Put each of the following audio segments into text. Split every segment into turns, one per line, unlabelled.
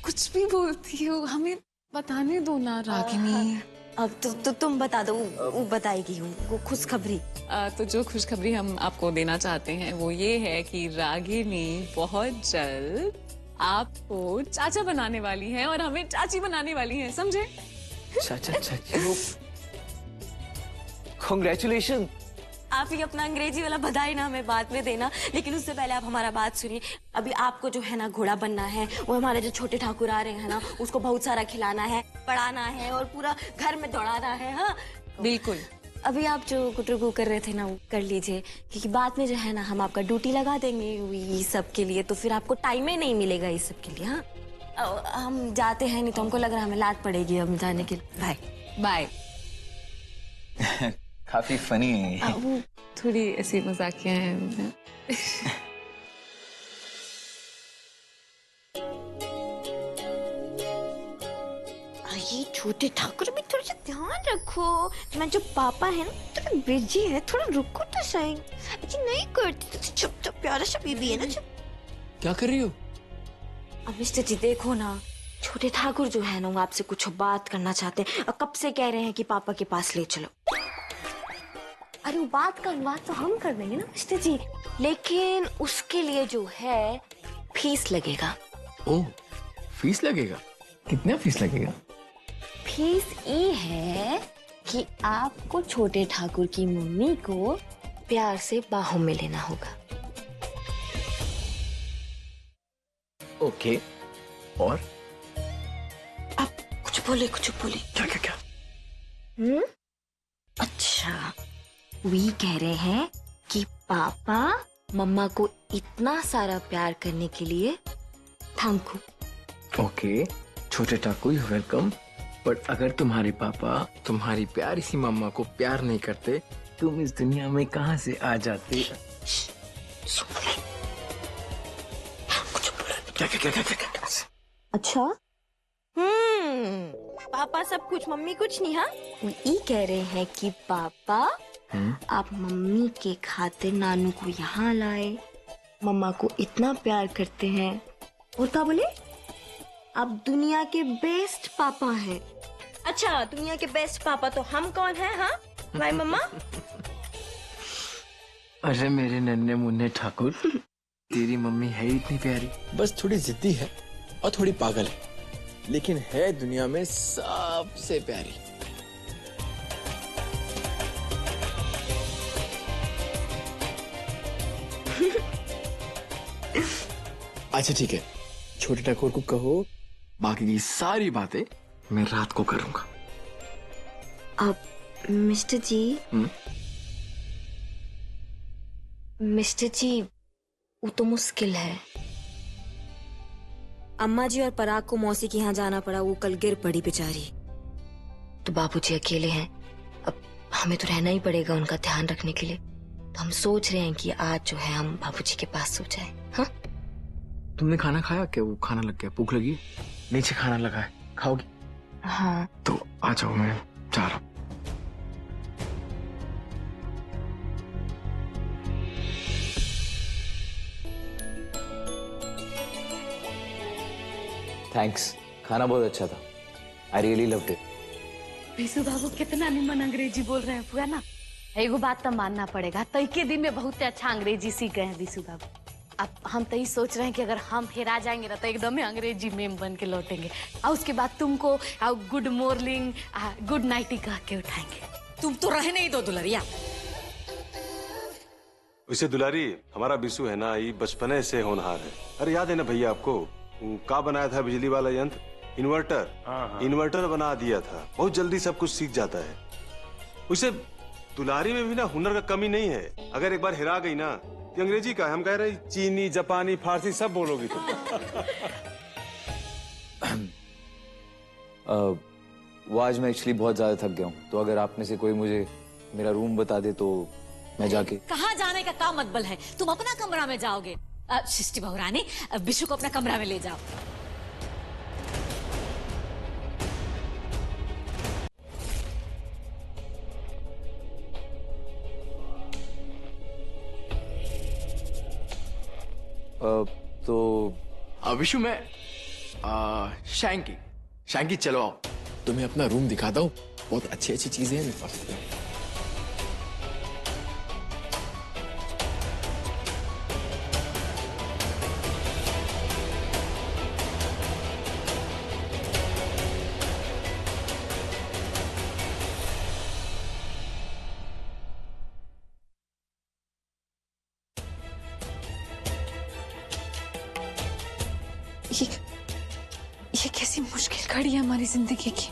कुछ भी बोलती हो, हमें बताने दो ना रागिनी।
अब तो तुम बता दो, वो बताएगी वो खुशखबरी।
तो जो खुशखबरी हम आपको देना चाहते हैं वो ये है कि रागिनी बहुत जल्द आपको चाचा बनाने वाली है और हमें चाची बनाने वाली है, समझे?
चाचा चाची, कांग्रेचुलेशन।
आप ही अपना अंग्रेजी वाला बधाई ना हमें बाद में देना, लेकिन उससे पहले आप हमारा बात सुनिए। अभी आपको जो है ना घोड़ा बनना है, वो हमारे जो छोटे ठाकुर आ रहे हैं ना, उसको बहुत सारा खिलाना है, पढ़ाना है और पूरा घर में दौड़ाना है। हाँ
बिल्कुल।
अभी आप जो गुटरगू कर रहे थे ना वो कर लीजिए, क्योंकि बाद में जो है ना हम आपका ड्यूटी लगा देंगे ये सब के लिए, तो फिर आपको टाइम ही नहीं मिलेगा इस सब के लिए। हाँ हम जाते हैं, नहीं तो हमको लग रहा है हमें लात पड़ेगी हम जाने के लिए। Bye
bye.
काफी फनी है।
वो थोड़ी ऐसी मजाकिया है।
ये छोटे ठाकुर भी थोड़ा सा ध्यान रखो। मैं जो पापा है ना थोड़ा बिजी है, थोड़ा रुको तो सही। अच्छा नहीं करती तो चुप चुप, प्यारा सा बेबी है ना, चुप।
क्या कर रही हो?
अब मिस्टर जी देखो ना, छोटे ठाकुर जो है ना वो आपसे कुछ बात करना चाहते हैं और कब से कह रहे हैं कि पापा के पास ले चलो। अरे वो बात तो हम कर देंगे ना मिस्टर जी, लेकिन उसके लिए जो है फीस लगेगा।
ओह, फीस लगेगा? कितना फीस लगेगा?
फीस ये है कि आपको छोटे ठाकुर की मम्मी को प्यार से बाहों में लेना होगा।
ओके, और?
आप कुछ बोले
क्या क्या क्या?
अच्छा, वी कह रहे हैं कि पापा मम्मा को इतना सारा प्यार करने के लिए थैंक यू।
ओके, छोटे ठाकुर वेलकम। बट अगर तुम्हारे पापा तुम्हारी प्यारी सी मम्मा को प्यार नहीं करते, तुम इस दुनिया में कहाँ से आ जाते? क्या?
अच्छा, पापा सब कुछ मम्मी कुछ नहीं। हाँ ये कह रहे हैं कि पापा आप मम्मी के खातिर नानू को यहाँ लाए, मम्मा को इतना प्यार करते हैं, और क्या बोले आप दुनिया के बेस्ट पापा हैं। अच्छा, दुनिया के बेस्ट पापा तो हम कौन हैं? हाँ भाई मम्मा।
अरे मेरे नन्हे मुन्ने ठाकुर, तेरी मम्मी है इतनी प्यारी, बस थोड़ी जिद्दी है और थोड़ी पागल है, लेकिन है दुनिया में सबसे प्यारी। अच्छा ठीक है, छोटे ठाकुर को कहो बाकी की सारी बातें मैं रात को करूंगा।
अब मिस्टर जी वो तो मुश्किल है। अम्मा जी और पराग को मौसी के यहाँ जाना पड़ा, वो कल गिर पड़ी बेचारी, तो बाबूजी अकेले हैं। अब हमें तो रहना ही पड़ेगा उनका ध्यान रखने के लिए, तो हम सोच रहे हैं कि आज जो है हम बाबूजी के पास सो जाएं। हाँ
तुमने खाना खाया क्या? वो खाना लग गया, भूख लगी? नीचे खाना लगा है, खाओगी?
हाँ
तो आ जाओ, मैं जा रहा हूँ।
थैंक्स, खाना बहुत अच्छा था। I really loved it.
Vishu बाबू कितना निमन अंग्रेजी बोल रहे हैं पूरा ना। एगो बात तो मानना पड़ेगा, तो के दिन में बहुत अच्छा अंग्रेजी सीख गए हैं विशु बाबू। अब हम तो ये सोच रहे हैं कि अगर हम फिर आ जाएंगे ना तो एकदम ही अंग्रेजी मेम बन के लौटेंगे, और उसके बाद तुमको गुड मॉर्निंग गुड नाइट ही कह के उठाएंगे।
तुम तो रहे नहीं दो दुलरिया।
वैसे दुलारी, हमारा बिशु है ना, ये बचपने से होनहार है। अरे याद है ना भैया आपको, का बनाया था बिजली वाला यंत्र, इन्वर्टर। इन्वर्टर बना दिया था। बहुत जल्दी सब कुछ सीख जाता है। उसे दुलारी में भी ना हुनर का कमी नहीं है। अगर एक बार हिरा गई ना, तो अंग्रेजी का हम कह रहे चीनी, जापानी, फारसी सब बोलोगी तुम।
वो आज मैं एक्चुअली बहुत ज्यादा थक गया हूँ, तो अगर आप में से कोई मुझे मेरा रूम बता दे तो मैं जाके।
कहाँ जाने का क्या मतलब है? तुम अपना कमरा में जाओगे। सृष्टि बहुरानी, बिशु को अपना कमरा में ले जाओ।
तो
विशु, मैं शैंकी, शैंकी चलो आओ, तुम्हें अपना रूम दिखाता हूँ। बहुत अच्छी अच्छी चीजें हैं मेरे पास।
ये कैसी मुश्किल घड़ी है हमारी जिंदगी की।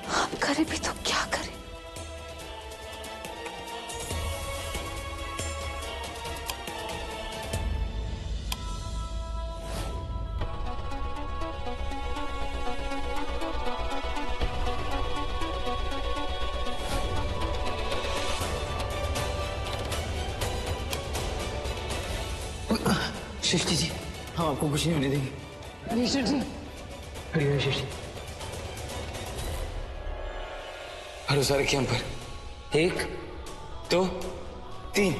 हम करें भी तो क्या करें।
सृष्टि जी, हम आपको कुछ नहीं होने देंगे। ईश्वर जी, खड़ी हुई सृष्टि। भरोसा रखिए हम पर। 1 2 3।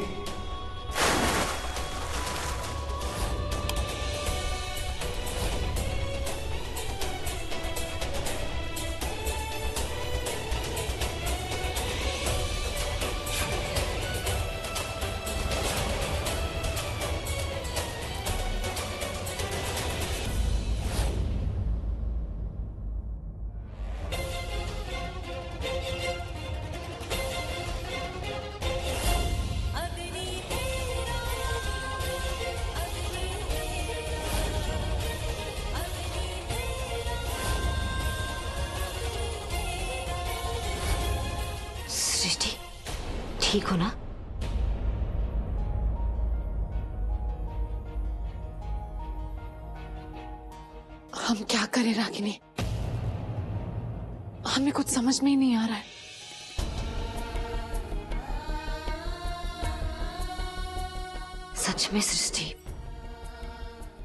सृष्टि, ठीक हो ना?
हम क्या करें रागिनी, हमें कुछ समझ में ही नहीं आ रहा है।
सच में सृष्टि,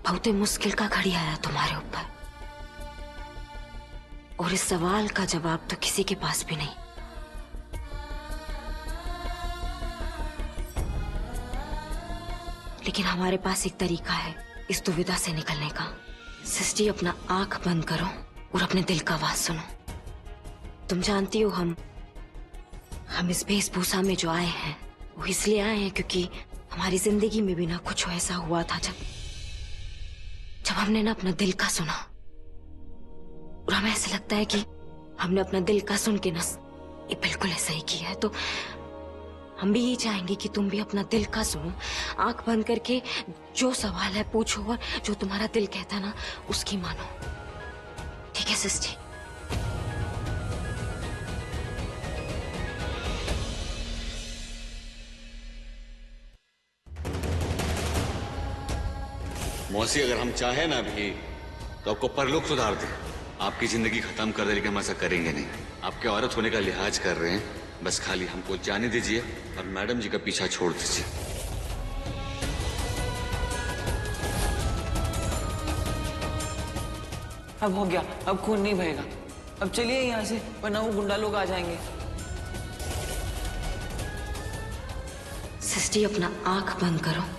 बहुत ही मुश्किल का घड़ी आया तुम्हारे ऊपर, और इस सवाल का जवाब तो किसी के पास भी नहीं। लेकिन हमारे पास एक तरीका है इस दुविधा से निकलने का। सृष्टि, अपना आंख बंद करो और अपने दिल का आवाज सुनो। तुम जानती हो हम इस वेशभूषा में जो आए हैं वो इसलिए आए हैं क्योंकि हमारी जिंदगी में भी ना कुछ ऐसा हुआ था जब हमने ना अपना दिल का सुना, और हमें ऐसा लगता है कि हमने अपना दिल का सुन के ना ये बिल्कुल ऐसा ही किया है। तो हम भी ये चाहेंगे कि तुम भी अपना दिल का सुनो, आंख बंद करके जो सवाल है पूछो, और जो तुम्हारा दिल कहता है ना उसकी मानो। ठीक है सृष्टि?
मौसी, अगर हम चाहे ना भी तो आपको परलोक सुधार दे, आपकी जिंदगी खत्म कर दे, लेकिन हम ऐसा करेंगे नहीं। आपके औरत होने का लिहाज कर रहे हैं, बस खाली हमको जाने दीजिए और मैडम जी का पीछा छोड़ दीजिए।
अब हो गया, अब खून नहीं बहेगा। अब चलिए यहाँ से, वरना वो गुंडा लोग आ जाएंगे।
सृष्टि, अपना आंख बंद करो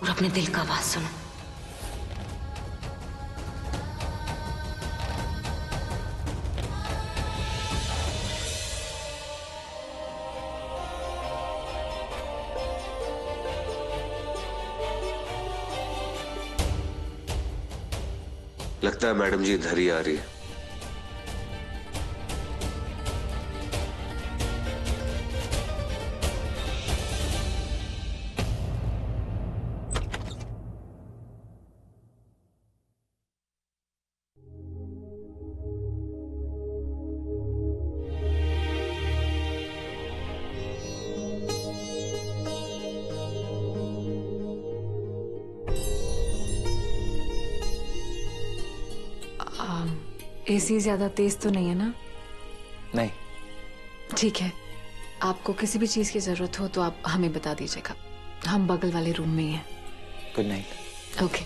और अपने दिल का आवाज सुनो।
लगता है मैडम जी इधर ही आ रही है।
एसी ज्यादा तेज तो नहीं है ना?
नहीं।
ठीक है, आपको किसी भी चीज की जरूरत हो तो आप हमें बता दीजिएगा, हम बगल वाले रूम में ही हैं।
Good night.
ओके।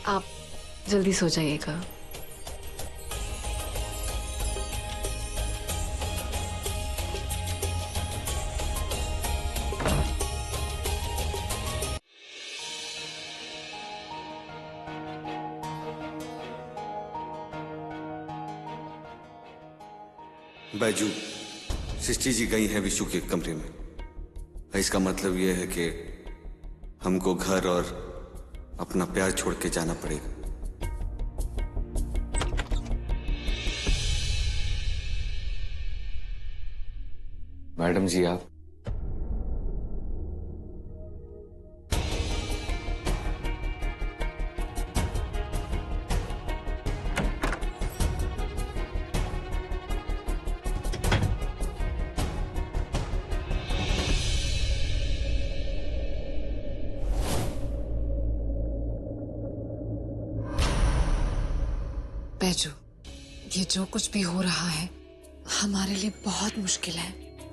आप जल्दी सो जाइएगा।
बैजू, सृष्टि जी गई हैं विशु के कमरे में। इसका मतलब यह है कि हमको घर और अपना प्यार छोड़ के जाना पड़ेगा।
मैडम जी आप
बैजू, ये जो कुछ भी हो रहा है हमारे लिए बहुत मुश्किल है।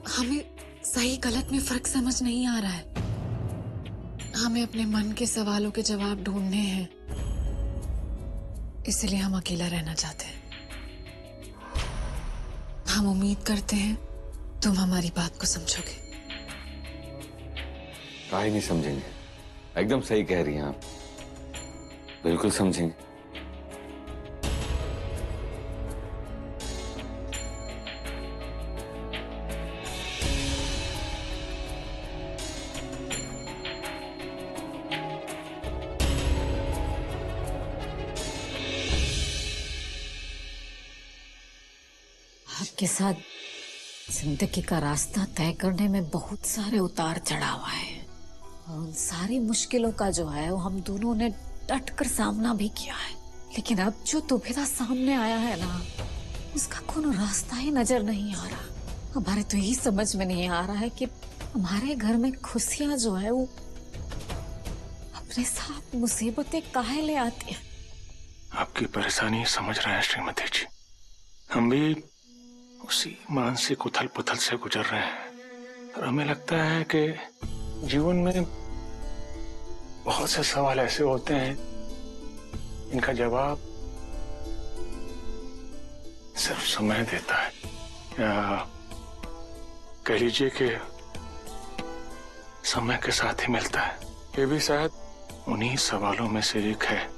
हमें सही गलत में फर्क समझ नहीं आ रहा है। हमें अपने मन के सवालों के जवाब ढूंढने हैं, इसलिए हम अकेला रहना चाहते हैं। हम उम्मीद करते हैं तुम हमारी बात को समझोगे।
काहे नहीं समझेंगे, एकदम सही कह रही हैं आप, बिल्कुल समझेंगे।
आपके साथ जिंदगी का रास्ता तय करने में बहुत सारे उतार चढ़ाव आए और उन सारी मुश्किलों का जो है वो हम दोनों ने डट कर सामना भी किया है। लेकिन अब जो दुविधा सामने आया है ना, उसका कोनो रास्ता ही नजर नहीं आ रहा। हमारे तो यही समझ में नहीं आ रहा है कि हमारे घर में खुशियां जो है वो अपने साथ मुसीबतें काहे ले आती है।
आपकी परेशानी समझ रहे हैं श्रीमती जी, हम भी उसी मानसिक उथल पुथल से गुजर रहे हैं। और हमें लगता है कि जीवन में बहुत से सवाल ऐसे होते हैं इनका जवाब सिर्फ समय देता है, या कह लीजिए कि समय के साथ ही मिलता है। ये भी शायद उन्हीं सवालों में से एक है।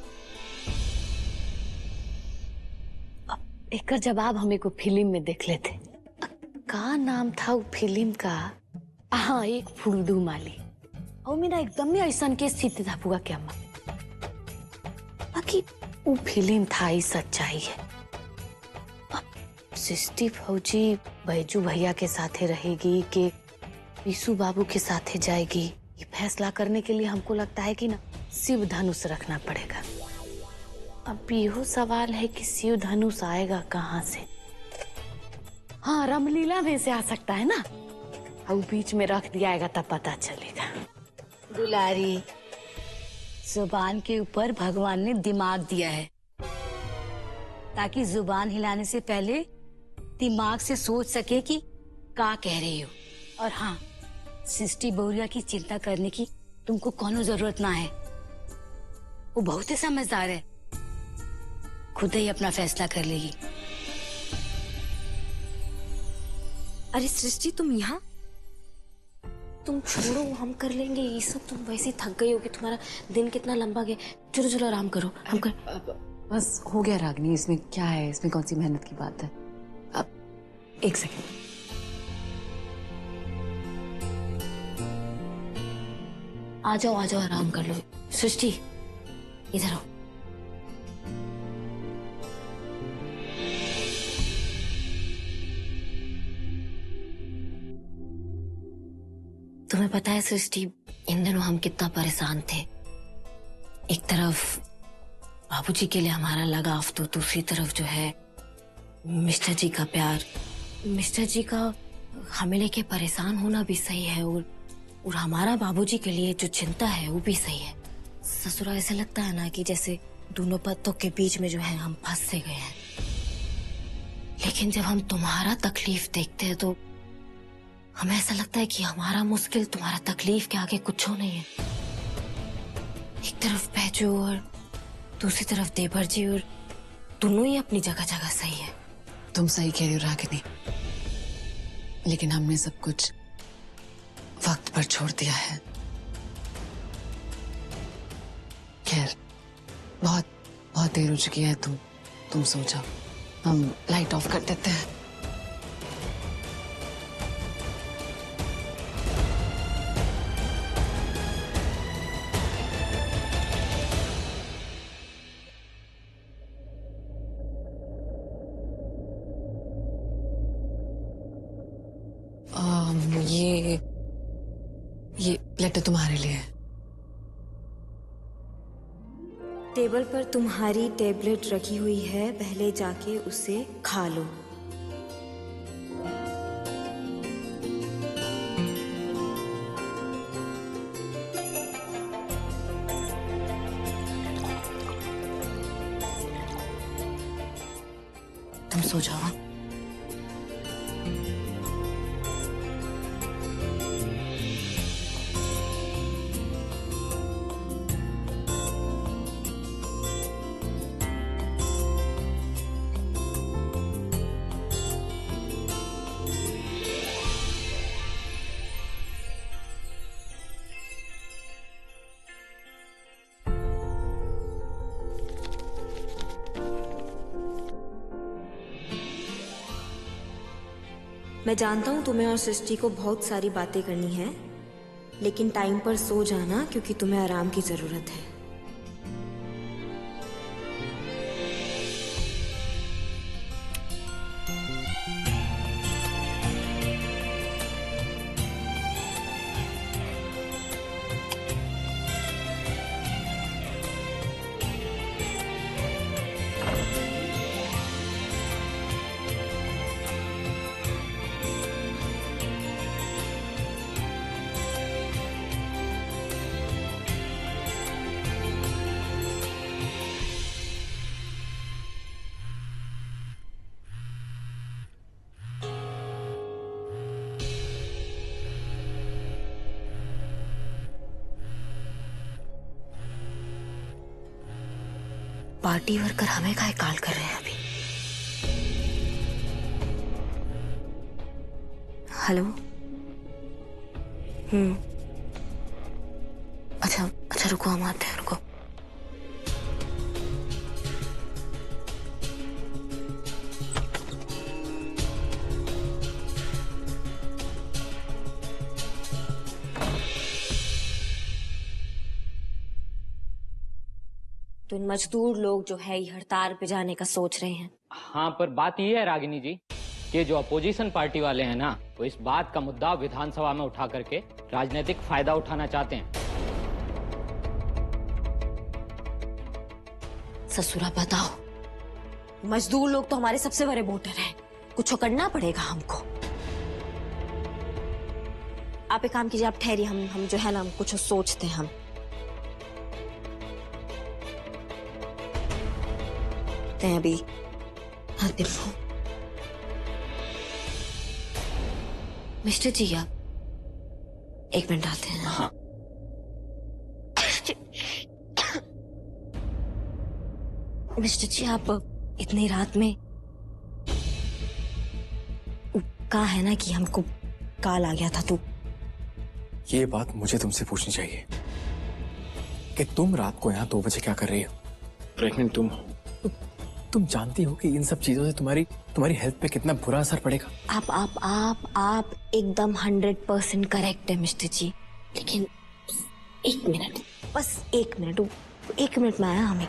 एक जवाब हमें को फिल्म में देख लेते। का नाम था वो फिल्म का? हाँ, एक फुलदू माली। और मेरा एकदम ही ऐसा के स्थिति था पुआ क्या माँ, बाकी वो फिल्म था ही सच्चाई है। अब सृष्टि फौजी बैजू भैया के साथे रहेगी कि विशु बाबू के साथे जाएगी, ये फैसला करने के लिए हमको लगता है कि ना शिव धनुष रखना पड़ेगा। अब यो सवाल है कि शिव धनुष आएगा कहाँ से? हाँ, रामलीला में से आ सकता है ना, अब बीच में रख दिया आएगा तब पता चलेगा।
दुलारी, जुबान के ऊपर भगवान ने दिमाग दिया है ताकि जुबान हिलाने से पहले दिमाग से सोच सके कि क्या कह रही हो। और हाँ, सृष्टि बहुरिया की चिंता करने की तुमको कोनो जरूरत ना है, वो बहुत ही समझदार है, खुद ही अपना फैसला कर लेगी।
अरे सृष्टि, तुम यहाँ? तुम छोड़ो, हम कर लेंगे ये सब। तुम वैसे ही थक गई हो कि तुम्हारा दिन कितना लंबा गया। चलो चलो आराम करो, हम कर।
बस हो गया रागनी, इसमें क्या है, इसमें कौन सी मेहनत की बात है। अब एक सेकंड,
आ जाओ आराम कर लो। सृष्टि इधर आओ। तुम्हें पता है सृष्टि, इन दिनों हम कितना परेशान थे। एक तरफ बाबूजी के लिए हमारा लगाव, तो दूसरी तरफ जो है मिस्टर जी का प्यार। मिस्टर जी का हमें लेके परेशान होना भी सही है, और हमारा बाबूजी के लिए जो चिंता है वो भी सही है। ससुरा, ऐसा लगता है ना कि जैसे दोनों पत्तों के बीच में जो है हम फंस से गए हैं। लेकिन जब हम तुम्हारा तकलीफ देखते हैं तो हमें ऐसा लगता है कि हमारा मुश्किल तुम्हारा तकलीफ के आगे कुछ नहीं है। एक तरफ बैजू और दूसरी तरफ देवर जी, और दोनों ही अपनी जगह जगह सही है।
तुम सही कह रही हो रागिनी, लेकिन हमने सब कुछ वक्त पर छोड़ दिया है। खैर, बहुत बहुत देर हो चुकी है, तुम सो जाओ, हम लाइट ऑफ कर देते हैं। ये लेटर तुम्हारे लिए है।
टेबल पर तुम्हारी टेबलेट रखी हुई है, पहले जाके उसे खा लो।
तुम सो जाओ।
मैं जानता हूँ तुम्हें और सृष्टि को बहुत सारी बातें करनी है, लेकिन टाइम पर सो जाना क्योंकि तुम्हें आराम की जरूरत है। पार्टी वर्कर हमें काहे कॉल कर रहे हैं अभी? हेलो। अच्छा रुको, हम आते हैं, रुको। तो इन मजदूर लोग जो है ये हड़ताल पे जाने का सोच रहे हैं।
हाँ, पर बात ये है रागिनी जी कि जो अपोजिशन पार्टी वाले हैं ना, वो इस बात का मुद्दा विधानसभा में उठा करके राजनीतिक फायदा उठाना चाहते हैं।
ससुरा बताओ, मजदूर लोग तो हमारे सबसे बड़े वोटर हैं, कुछ करना पड़ेगा हमको। आप एक काम कीजिए, आप ठहरिए, हम जो है ना, हम कुछ सोचते हैं। हम अभी आते हैं। मिस्टर जी, आप एक मिनट आते हैं।
हाँ।
मिस्टर जी, आप इतनी रात में, कहा है ना कि हमको कॉल आ गया था, तो
ये बात मुझे तुमसे पूछनी चाहिए कि तुम रात को यहाँ 2 बजे क्या कर रही हो?
प्रेग्नेंट तुम हो।
तुम जानती हो कि इन सब चीजों से तुम्हारी हेल्थ पे कितना बुरा असर पड़ेगा।
आप एकदम 100% करेक्ट है मिस्टर जी, लेकिन एक मिनट, बस एक मिनट में आया। हमें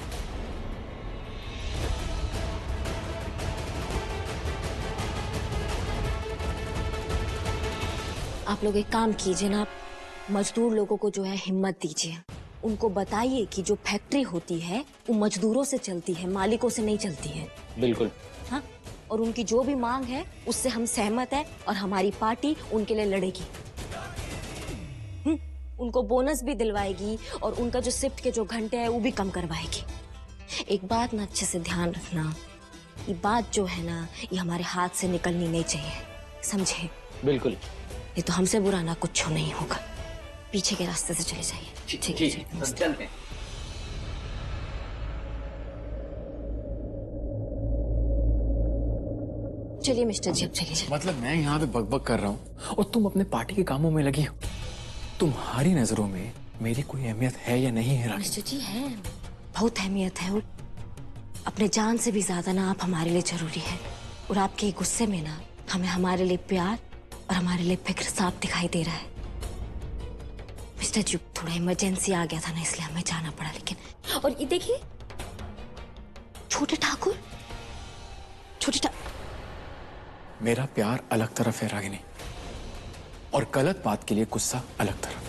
आप लोग एक काम कीजिए ना, मजदूर लोगों को जो है हिम्मत दीजिए, उनको बताइए कि जो फैक्ट्री होती है वो मजदूरों से चलती है, मालिकों से नहीं चलती है।
बिल्कुल।
हाँ, और उनकी जो भी मांग है उससे हम सहमत है और हमारी पार्टी उनके लिए लड़ेगी। उनको बोनस भी दिलवाएगी और उनका जो शिफ्ट के जो घंटे हैं वो भी कम करवाएगी। एक बात ना अच्छे से ध्यान रखना, ये बात जो है ना, ये हमारे हाथ से निकलनी नहीं चाहिए, समझे?
बिल्कुल।
ये तो हमसे बुरा ना कुछ नहीं होगा, पीछे के रास्ते से चले जाइए। ठीक है, चलते हैं। चलिए मिस्टर जी, अब चलिए।
मतलब मैं यहाँ पे बकबक कर रहा हूँ और तुम अपने पार्टी के कामों में लगी हो। तुम्हारी नजरों में मेरी कोई अहमियत है या नहीं है?
मिस्टर जी, है, बहुत अहमियत है, और अपने जान से भी ज्यादा ना आप हमारे लिए जरूरी है। और आपके गुस्से में ना हमें हमारे लिए प्यार और हमारे लिए फिक्र साफ दिखाई दे रहा है। मिस्टर जी, थोड़ा इमरजेंसी आ गया था ना, इसलिए हमें जाना पड़ा। लेकिन और ये देखिए, छोटे ठाकुर,
मेरा प्यार अलग तरफ है रागिनी, और गलत बात के लिए गुस्सा अलग तरह।